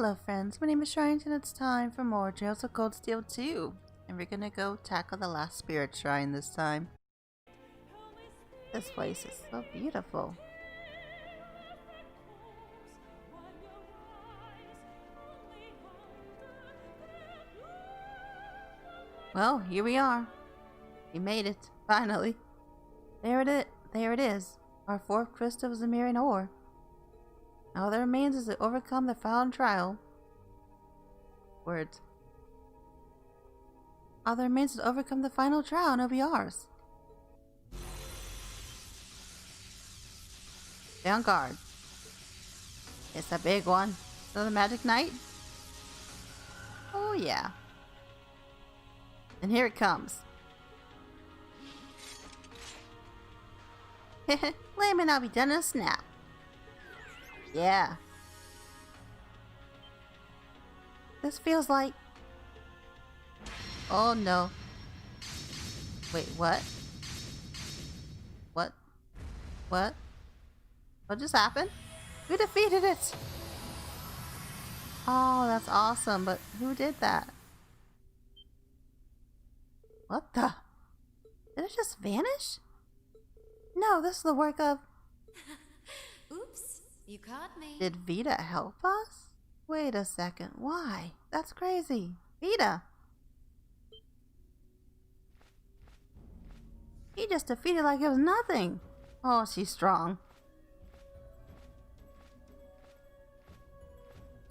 Hello friends, my name is Schrient and it's time for more Trails of Cold Steel 2. And we're gonna go tackle the last spirit shrine this time. This place is so beautiful. Well, here we are. We made it, finally. There it is. Our fourth crystal of Zemirian ore. All that remains is to overcome the final trial. Words. All that remains is to overcome the final trial and it'll be ours. Stay on guard. It's a big one. Another magic knight? Oh yeah. And here it comes. Flame and I'll be done in a snap. Yeah. This feels like... Oh no. Wait, what? What? What? What just happened? We defeated it! Oh, that's awesome, but who did that? What the? Did it just vanish? No, this is the work of... Oops, you caught me. Did Vita help us? Wait a second, why? That's crazy. Vita! He just defeated like it was nothing. Oh, she's strong.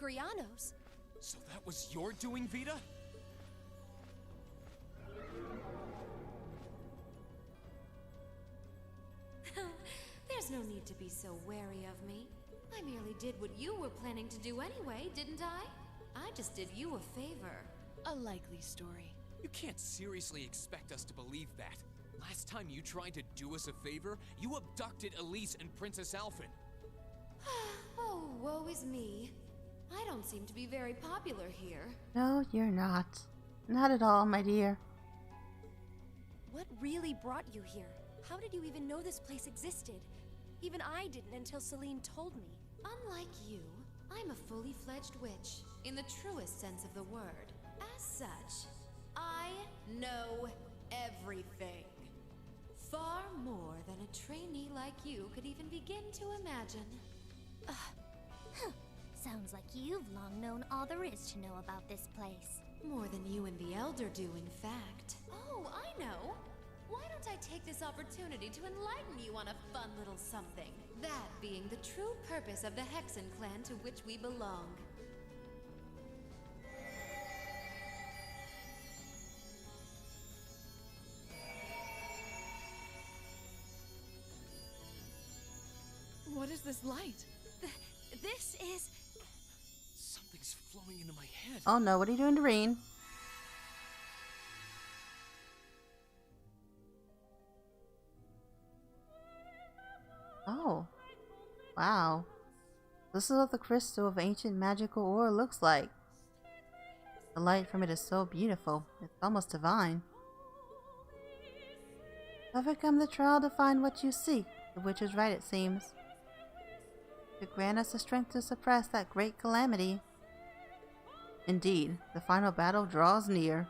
Grianos. So that was your doing, Vita? There's no need to be so wary of me. I merely did what you were planning to do anyway, didn't I? I just did you a favor. A likely story. You can't seriously expect us to believe that. Last time you tried to do us a favor, you abducted Elise and Princess Alphen. Oh, woe is me. I don't seem to be very popular here. No, you're not. Not at all, my dear. What really brought you here? How did you even know this place existed? Even I didn't until Celine told me. Unlike you, I'm a fully fledged witch, in the truest sense of the word. As such, I know everything. Far more than a trainee like you could even begin to imagine. Sounds like you've long known all there is to know about this place. More than you and the Elder do, in fact. Oh, I know! Why don't I take this opportunity to enlighten you on a fun little something? That being the true purpose of the Hexen clan to which we belong. What is this light? This is... Something's flowing into my head. Oh no, what are you doing, Doreen? Oh. Wow. This is what the crystal of ancient magical ore looks like. The light from it is so beautiful. It's almost divine. Overcome the trial to find what you seek. The witch is right, it seems. To grant us the strength to suppress that great calamity. Indeed, the final battle draws near.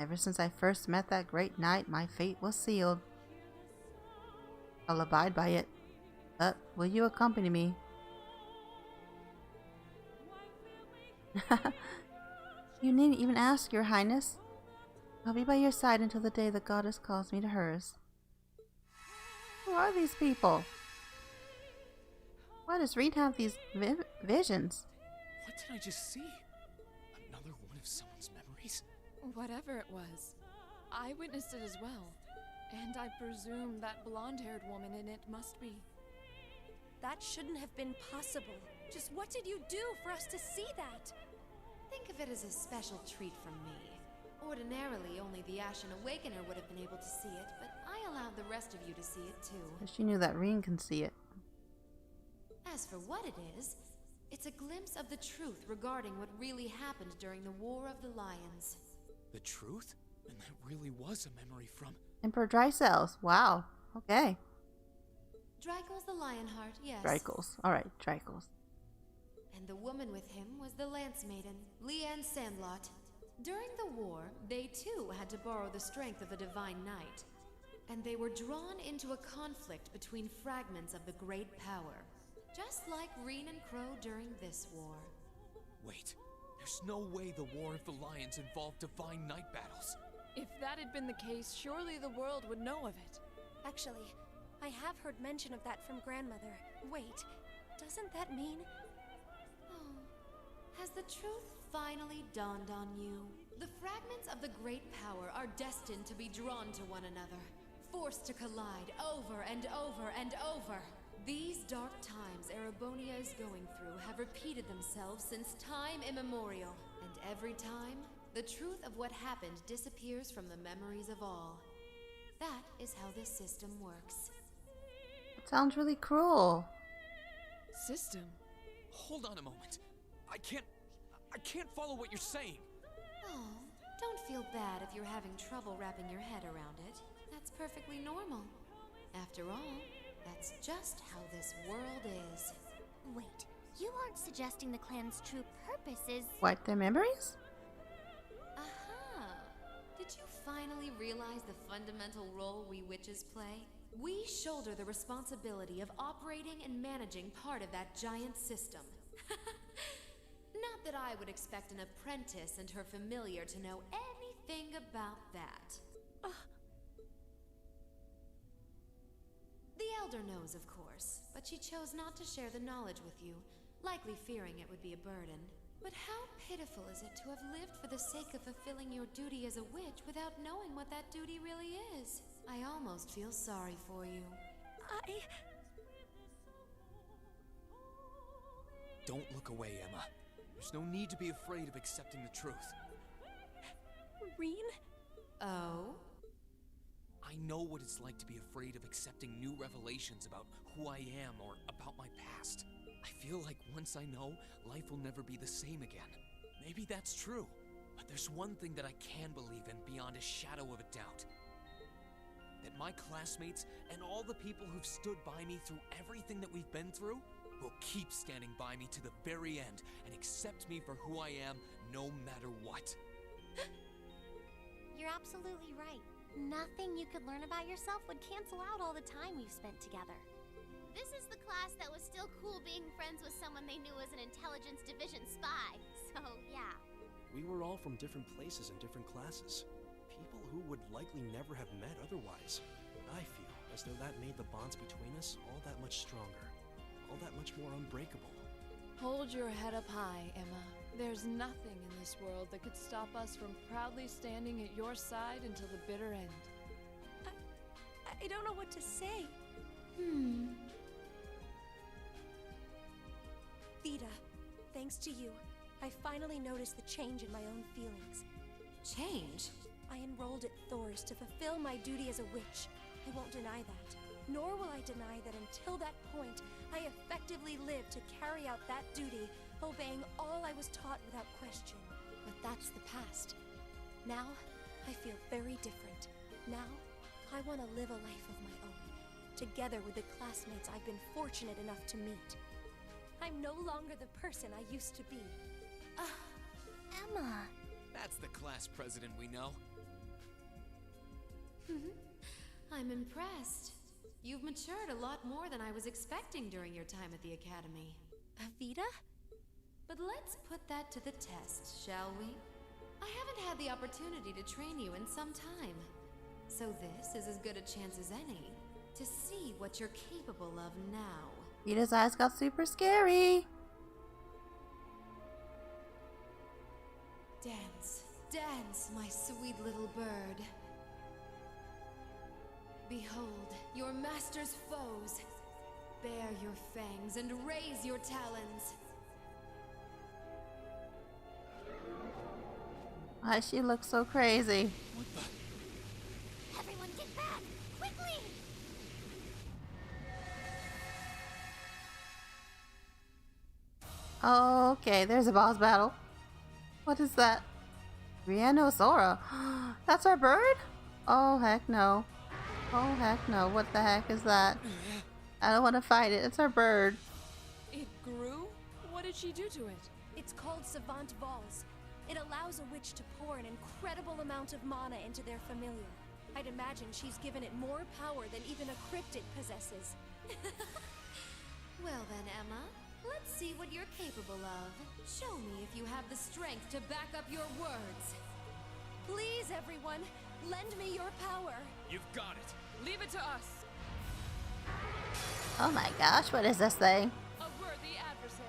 Ever since I first met that great knight, my fate was sealed. I'll abide by it. But will you accompany me? You needn't even ask, Your Highness. I'll be by your side until the day the goddess calls me to hers. Who are these people? Why does Reed have these visions? What did I just see? Another one of someone's memories? Whatever it was. I witnessed it as well. And I presume that blonde-haired woman in it must be. That shouldn't have been possible. Just what did you do for us to see that? Think of it as a special treat from me. Ordinarily, only the Ashen Awakener would have been able to see it, but I allowed the rest of you to see it too. She knew that Reen can see it. As for what it is, it's a glimpse of the truth regarding what really happened during the War of the Lions. The truth? And that really was a memory from... Emperor Drycells. Wow. Okay. Drykel's the Lionheart, yes. Drykel's. Alright, Drykel's. And the woman with him was the Lance Maiden, Leanne Sandlot. During the war, they too had to borrow the strength of the Divine Knight. And they were drawn into a conflict between fragments of the Great Power. Just like Reen and Crow during this war. Wait, there's no way the War of the Lions involved Divine Knight battles. If that had been the case, surely the world would know of it. Actually, I have heard mention of that from Grandmother. Wait, doesn't that mean... Oh, has the truth finally dawned on you? The fragments of the Great Power are destined to be drawn to one another, forced to collide over and over and over. These dark times Erebonia is going through have repeated themselves since time immemorial, and every time, the truth of what happened disappears from the memories of all. That is how this system works. It sounds really cruel. System? Hold on a moment. I can't follow what you're saying. Oh, don't feel bad if you're having trouble wrapping your head around it. That's perfectly normal. After all, that's just how this world is. Wait, you aren't suggesting the clan's true purpose is... Wipe their memories? Aha! Did you finally realize the fundamental role we witches play? We shoulder the responsibility of operating and managing part of that giant system. Not that I would expect an apprentice and her familiar to know anything about that. The Elder knows, of course, but she chose not to share the knowledge with you, likely fearing it would be a burden. But how pitiful is it to have lived for the sake of fulfilling your duty as a witch without knowing what that duty really is? I almost feel sorry for you. Don't look away, Emma. There's no need to be afraid of accepting the truth. Reen? Oh? I know what it's like to be afraid of accepting new revelations about who I am or about my past. I feel like once I know, life will never be the same again. Maybe that's true, but there's one thing that I can believe in beyond a shadow of a doubt. That my classmates and all the people who've stood by me through everything that we've been through will keep standing by me to the very end and accept me for who I am no matter what. You're absolutely right. Nothing you could learn about yourself would cancel out all the time we've spent together. This is the class that was still cool being friends with someone they knew as an intelligence division spy. So, yeah. We were all from different places and different classes. People who would likely never have met otherwise. I feel as though that made the bonds between us all that much stronger. All that much more unbreakable. Hold your head up high, Emma. There's nothing in this world that could stop us from proudly standing at your side until the bitter end. I don't know what to say. Vida, thanks to you, I finally noticed the change in my own feelings. Change? I enrolled at Thor's to fulfill my duty as a witch. I won't deny that. Nor will I deny that until that point, I effectively lived to carry out that duty, obeying all I was taught without question. But that's the past. Now, I feel very different. Now, I want to live a life of my own, together with the classmates I've been fortunate enough to meet. I'm no longer the person I used to be. Emma. That's the class president we know. I'm impressed. You've matured a lot more than I was expecting during your time at the academy. Vida? But let's put that to the test, shall we? I haven't had the opportunity to train you in some time. So this is as good a chance as any to see what you're capable of now. Rita's eyes got super scary. Dance, dance, my sweet little bird. Behold, your master's foes. Bare your fangs and raise your talons. Why she looks so crazy? What the? Everyone get back! Quickly! Okay, there's a boss battle. What is that? Rhinosora. That's our bird? Oh, heck no. Oh, heck no. What the heck is that? I don't want to fight it. It's our bird. It grew? What did she do to it? It's called Savant Vols. It allows a witch to pour an incredible amount of mana into their familiar. I'd imagine she's given it more power than even a cryptid possesses. Well then, Emma, let's see what you're capable of. Show me if you have the strength to back up your words. Please, everyone, lend me your power. You've got it. Leave it to us. Oh my gosh, what is this thing? A worthy adversary.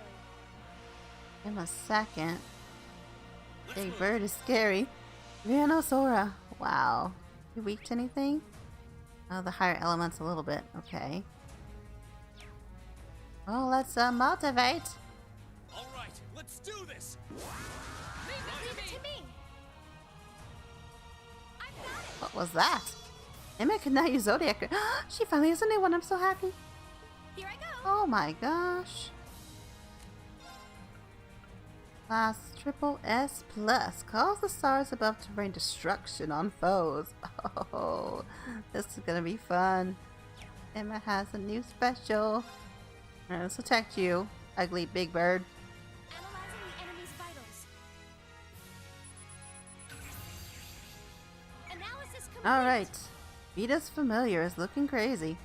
Give him a second. Big bird is scary. Rhinosora. Wow. You weak to anything? Oh, the higher elements a little bit. Okay. Well, let's motivate. All right, let's do this. Leave it to me. I've got it. What was that? Emma can now use Zodiac. She finally has a new one. I'm so happy. Here I go. Oh my gosh. Class Triple S Plus. Calls the stars above to rain destruction on foes. Oh, this is gonna be fun. Emma has a new special. Alright, let's attack you, ugly big bird. Analyzing the enemy's vitals. Analysis complete. Alright. Vita's familiar is looking crazy.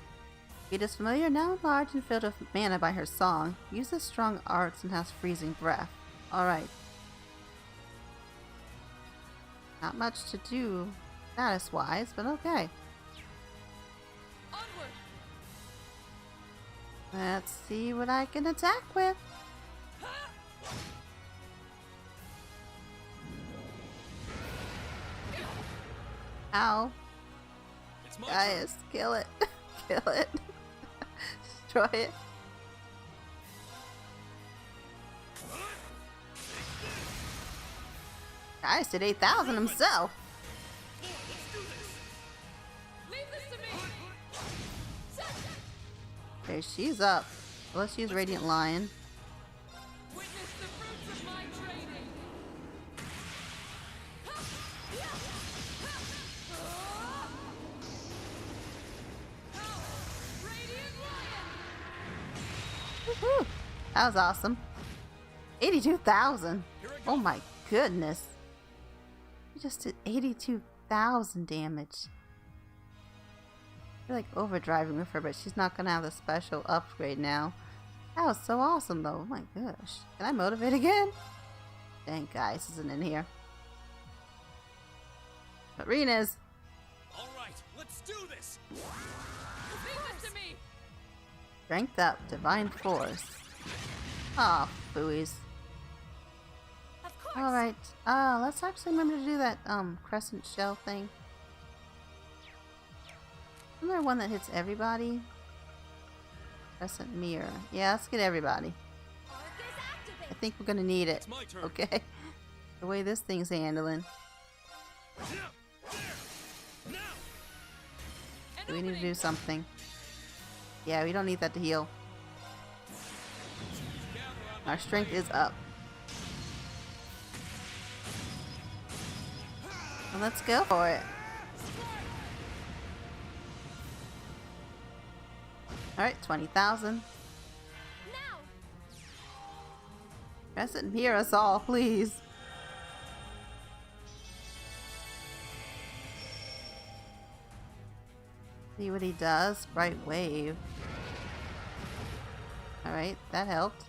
Vita's familiar, now enlarged and filled with mana by her song, uses strong arts and has freezing breath. Alright. Not much to do status-wise, but okay. Onward. Let's see what I can attack with. Ow. It's my Guys, kill it. Kill it. Destroy it. Guys did 8,000 himself. Leave this to me. Okay, she's up. Let's use Radiant Lion. Witness the fruits of my training. Radiant Lion. Woohoo! That was awesome. 82,000. Oh my goodness. We just did 82,000 damage. I feel like overdriving with her, but she's not gonna have the special upgrade now. That was so awesome though. Oh my gosh. Can I motivate again? Dang, guys isn't in here. But Rena's. All right, let's do this. Leave this to me. Strength up. Divine Force. Aw, buoys. Of course. Alright. Let's actually remember to do that, crescent shell thing. Isn't there one that hits everybody? Crescent mirror. Yeah, let's get everybody. Arc is activated. I think we're gonna need it. It's my turn. Okay. The way this thing's handling. Now. We need to do something. Yeah, we don't need that to heal. Our strength is up. Well, let's go for it. Alright, 20,000. Now. Crescent, hear us all, please. See what he does. Bright wave. Alright, that helped.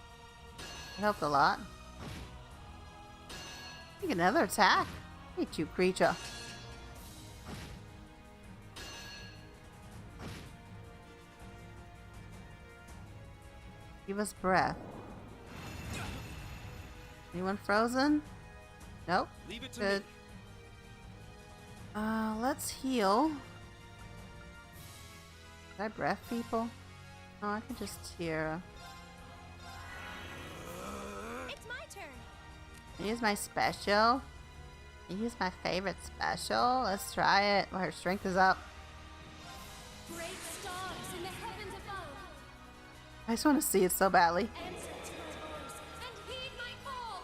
It helped a lot. Take another attack. Hate you, creature. Give us breath. Anyone frozen? Nope. Leave it to Good. me. Let's heal. Did I breath people? Oh, I can just hear. It's my turn. Use my special. Use my favorite special. Let's try it while her strength is up. Great stars in the heavens above. I just want to see it so badly. Answer to my voice and heed my call.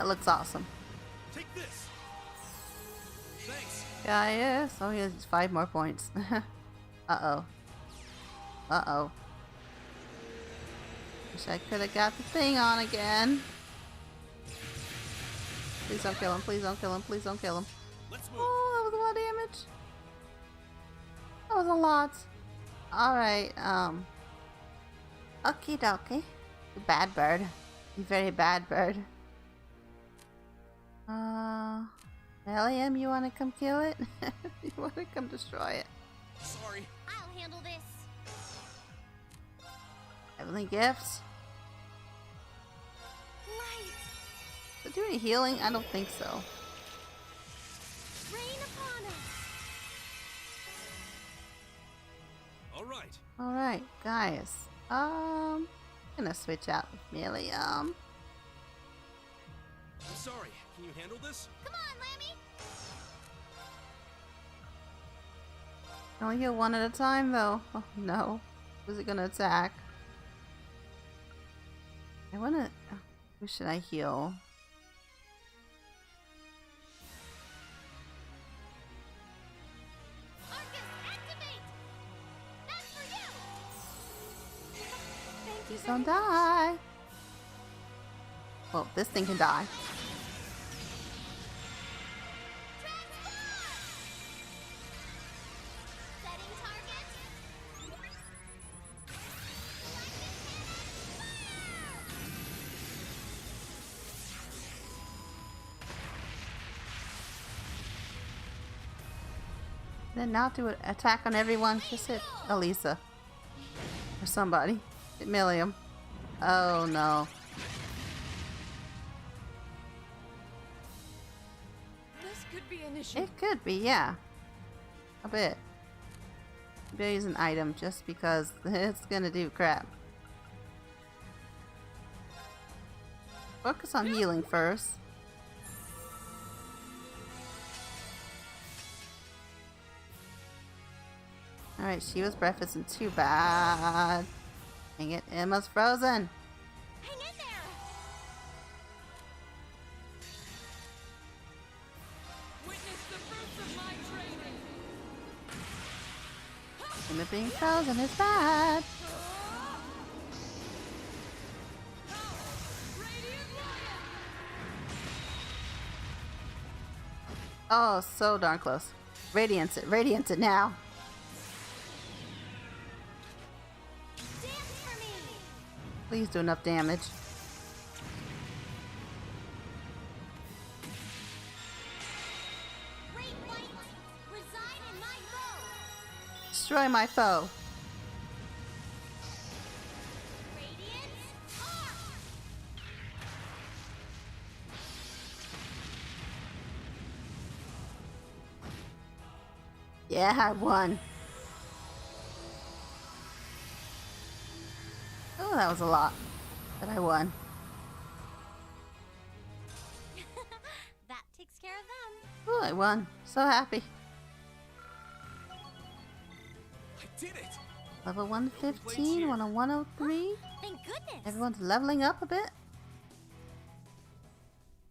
That looks awesome. Take this. Thanks. Gaius. Oh, he has 5 more points. Uh-oh. Uh-oh. Wish I could have got the thing on again. Please don't kill him. Please don't kill him. Please don't kill him. Let's move. Oh, that was a lot of damage. That was a lot. Alright, okie dokie. You bad bird. You very bad bird. Eliam, you wanna come kill it? You wanna come destroy it? Sorry. I'll handle this. Heavenly gifts? Light, Does it do any healing? I don't think so. rain upon us. All right. Alright, Gaius. Gonna switch out with Milium. I'm sorry. Can you handle this? Come on, Lammy. Only heal one at a time, though. Oh no. Who's it gonna attack? I wanna. Who should I heal? Arcus, activate. That's for you. Thank you. Please don't die. Well, this thing can die. Setting target. Then not do an attack on everyone. Just hit Elisa. Or somebody. Hit Milium. Oh no. This could be an issue. It could be, yeah. A bit. Maybe I'll use an item just because it's gonna do crap. Focus on healing first. Alright, Shiva's breath isn't too bad. Dang it, Emma's frozen. Hang in there. Witness the fruits of my training. Emma being frozen is bad. Radiant Lion. Oh, so darn close. Radiance it now. Dance for me. Please do enough damage. Great light, reside in my bow. Destroy my foe. Radiant arc. Yeah, I won. Oh, that was a lot. But I won. That takes care of them. Oh, I won. So happy. I did it. Level 115, one on 103. Thank goodness. Everyone's leveling up a bit.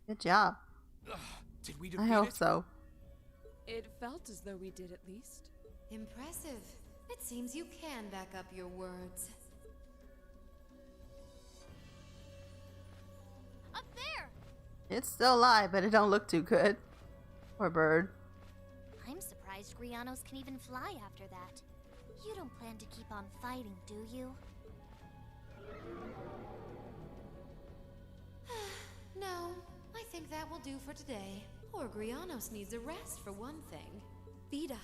Good job. Ugh, did we I defeat hope it? so. It felt as though we did at least. Impressive. It seems you can back up your words. Up there. It's still alive, but it don't look too good. Poor bird. I'm surprised Grianos can even fly after that. You don't plan to keep on fighting, do you? No, I think that will do for today. Poor Grianos needs a rest for one thing. Vida.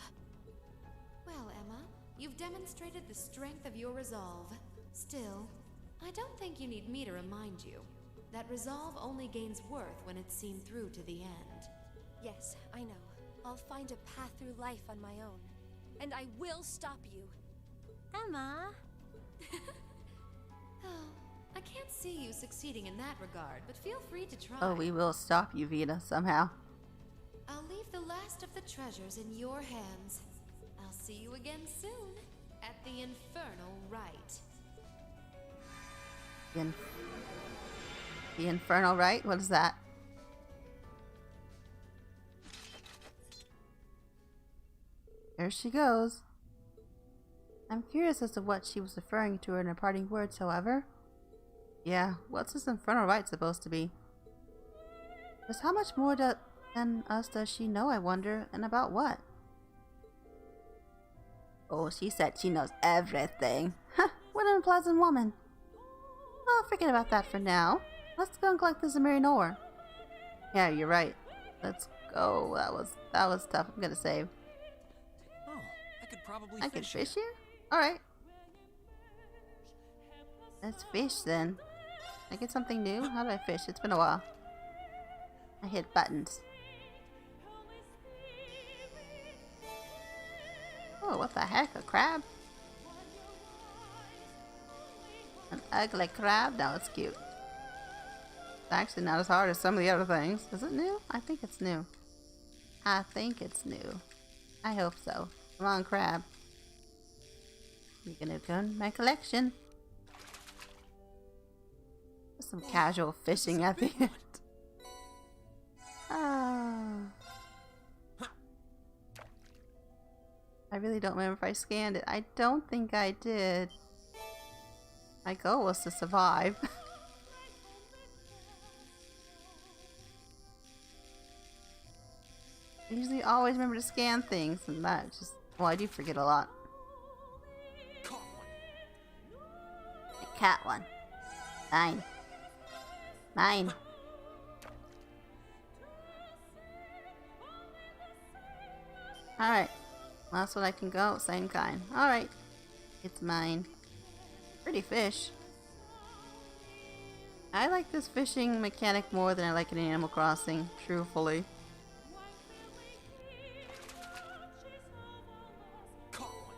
Well, Emma, you've demonstrated the strength of your resolve. Still, I don't think you need me to remind you that resolve only gains worth when it's seen through to the end. Yes, I know. I'll find a path through life on my own. And I will stop you. Emma. Oh, I can't see you succeeding in that regard, but feel free to try. Oh, we will stop you, Vita, somehow. I'll leave the last of the treasures in your hands. I'll see you again soon at the Infernal Rite. The Infernal Rite? What is that? There she goes. I'm curious as to what she was referring to in her parting words, however. Yeah, what's this infernal rite supposed to be? Just how much more than us does she know, I wonder, and about what? Oh, she said she knows everything. Huh, what an unpleasant woman. Well, forget about that for now. Let's go and collect the Zemirian ore. Yeah, you're right. Let's go. That was tough. I'm gonna save. Oh, I could probably I fish can here. fish here? Alright. Let's fish then. I get something new? How do I fish? It's been a while. I hit buttons. Oh, what the heck? A crab? An ugly crab? No, it's cute. It's actually not as hard as some of the other things. Is it new? I think it's new. I think it's new. I hope so. Come on, crab. You're gonna go in my collection. Just some casual fishing at the end. Ah. I really don't remember if I scanned it. I don't think I did. My goal was to survive. I usually always remember to scan things, and that just... Well, I do forget a lot. Caught one. I caught one. Mine. Mine. Alright. Last one I can go. Same kind. Alright. It's mine. Pretty fish. I like this fishing mechanic more than I like it in Animal Crossing, truthfully. Caught one.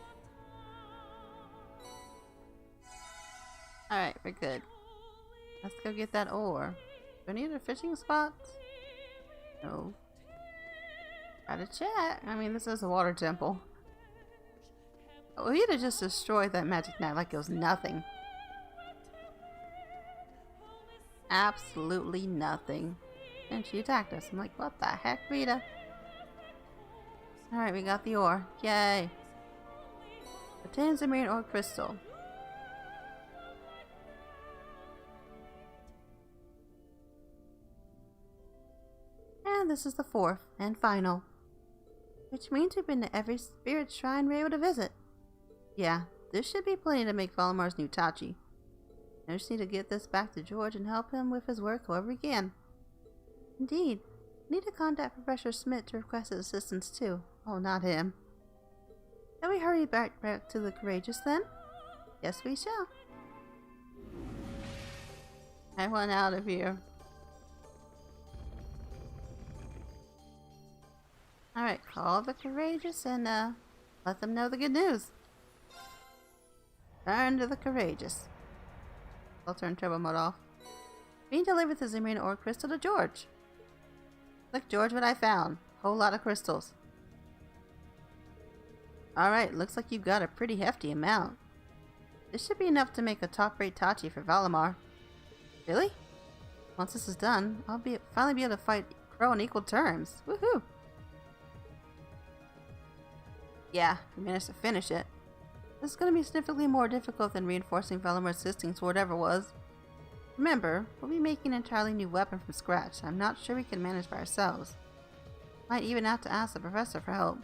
Alright, we're good. Let's go get that ore. Do I need a fishing spot? No. Gotta check. I mean, this is a water temple. Oh, he'd have just destroyed that magic knife like it was nothing. Absolutely nothing. And she attacked us. I'm like, what the heck, Rita? Alright, we got the ore. Yay! Obtain Zemirian ore crystal. And this is the fourth and final. Which means we've been to every spirit shrine we're able to visit. Yeah, this should be plenty to make Valimar's new Tachi. I just need to get this back to George and help him with his work however we can. Indeed. I need to contact Professor Smith to request his assistance too. Oh, not him. Shall we hurry back to the Courageous then? Yes, we shall. I want out of here. Alright, call the Courageous and let them know the good news. Turn to the Courageous. I'll turn turbo mode off. Being delivered the Zemirian ore crystal to George. Look, George, what I found. Whole lot of crystals. Alright, looks like you've got a pretty hefty amount. This should be enough to make a top-rate Tachi for Valimar. Really? Once this is done, I'll finally be able to fight Crow on equal terms. Woohoo! Yeah, we managed to finish it. This is going to be significantly more difficult than reinforcing Valimar's existing sword ever was. Remember, we'll be making an entirely new weapon from scratch. I'm not sure we can manage by ourselves. Might even have to ask the professor for help.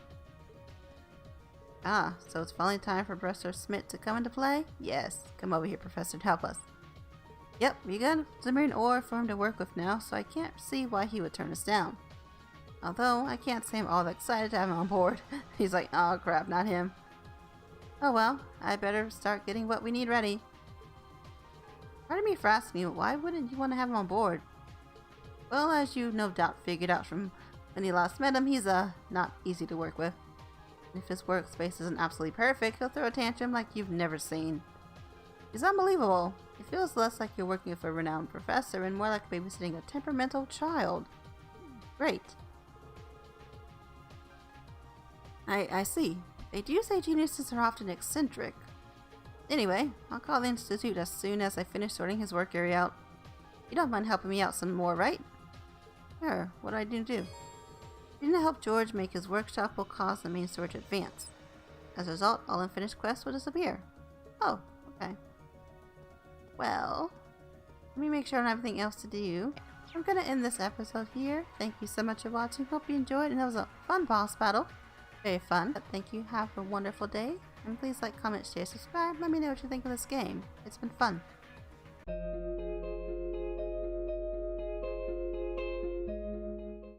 Ah, so it's finally time for Professor Smith to come into play? Yes, come over here, Professor, to help us. Yep, we got Zemirian ore for him to work with now, so I can't see why he would turn us down. Although, I can't say I'm all that excited to have him on board. He's like, oh crap, not him. Oh well, I better start getting what we need ready. Pardon me for asking you, why wouldn't you want to have him on board? Well, as you no doubt figured out from when you last met him, he's not easy to work with. If his workspace isn't absolutely perfect, he'll throw a tantrum like you've never seen. He's unbelievable. It feels less like you're working with a renowned professor and more like babysitting a temperamental child. Great. I see. They do say geniuses are often eccentric. Anyway, I'll call the Institute as soon as I finish sorting his work area out. You don't mind helping me out some more, right? Sure, what do I need to do? You need to help George make his workshop will cause the main storage advance. As a result, all unfinished quests will disappear. Oh, okay. Well, let me make sure I don't have anything else to do. I'm gonna end this episode here. Thank you so much for watching. Hope you enjoyed, and it was a fun boss battle. Very fun. But thank you. Have a wonderful day. And please like, comment, share, subscribe. Let me know what you think of this game. It's been fun.